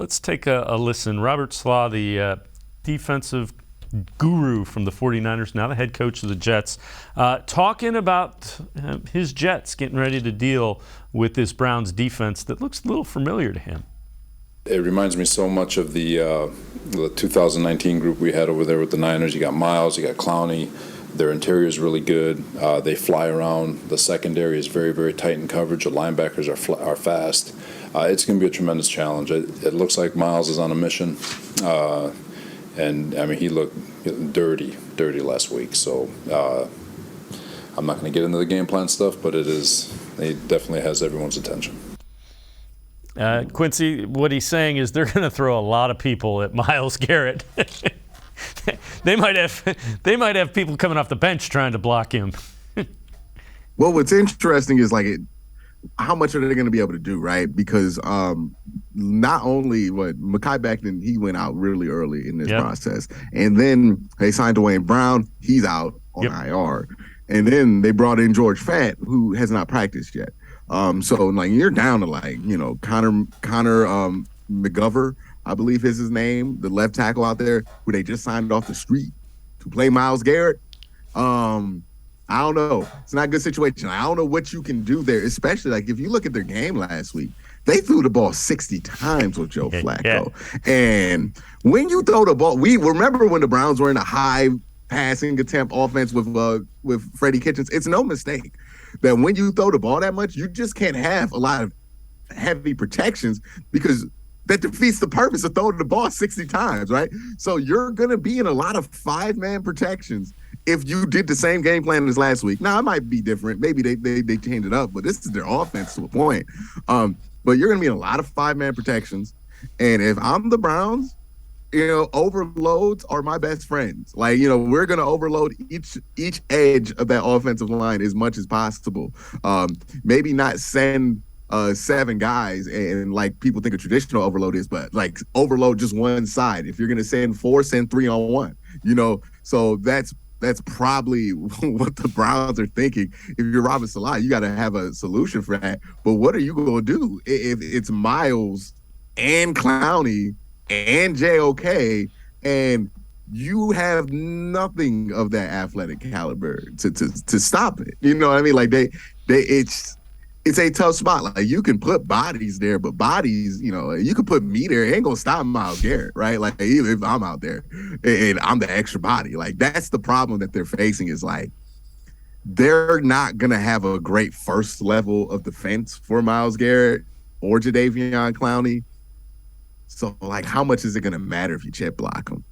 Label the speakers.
Speaker 1: Let's take a listen. Robert Saleh, the defensive guru from the 49ers, now the head coach of the Jets, talking about his Jets getting ready to deal with this Browns defense that looks a little familiar to him.
Speaker 2: It reminds me so much of the 2019 group we had over there with the Niners. You got Miles, you got Clowney. Their interior is really good. They fly around. The secondary is very, very tight in coverage. The linebackers are fast. It's going to be a tremendous challenge. It looks like Miles is on a mission. And, I mean, he looked dirty last week. So I'm not going to get into the game plan stuff, but he definitely has everyone's attention.
Speaker 1: Quincy, what he's saying is they're going to throw a lot of people at Myles Garrett. They might have people coming off the bench trying to block him.
Speaker 3: Well, what's interesting is how much are they going to be able to do, right? Because not only Mekhi Becton, he went out really early in this process, and then they signed Dwayne Brown, he's out on IR, and then they brought in George Fant, who has not practiced yet. So you're down to Connor McGovern, I believe is his name, the left tackle out there, who they just signed off the street to play Myles Garrett. I don't know. It's not a good situation. I don't know what you can do there, especially if you look at their game last week. They threw the ball 60 times with Joe Flacco. And when you throw the ball, we remember when the Browns were in a high passing attempt offense with Freddie Kitchens. It's no mistake that when you throw the ball that much, you just can't have a lot of heavy protections, because that defeats the purpose of throwing the ball 60 times, right? So you're going to be in a lot of 5-man protections if you did the same game plan as last week. Now, it might be different. Maybe they changed it up, but this is their offense to a point. But you're going to be in a lot of 5-man protections. And if I'm the Browns, overloads are my best friends. We're going to overload each edge of that offensive line as much as possible. Maybe not send 7 guys and people think a traditional overload is, but overload just one side. If you're going to send 4, send 3 on 1, so that's probably what the Browns are thinking. If you're Robert Saleh, you got to have a solution for that. But what are you going to do if it's Miles and Clowney and JOK and you have nothing of that athletic caliber to stop it? You know what I mean? It's a tough spot. You can put bodies there, but bodies, you can put me there. It ain't gonna stop Myles Garrett, right? Even if I'm out there and I'm the extra body, that's the problem that they're facing. Is they're not gonna have a great first level of defense for Myles Garrett or Jadeveon Clowney. So how much is it gonna matter if you chip block them?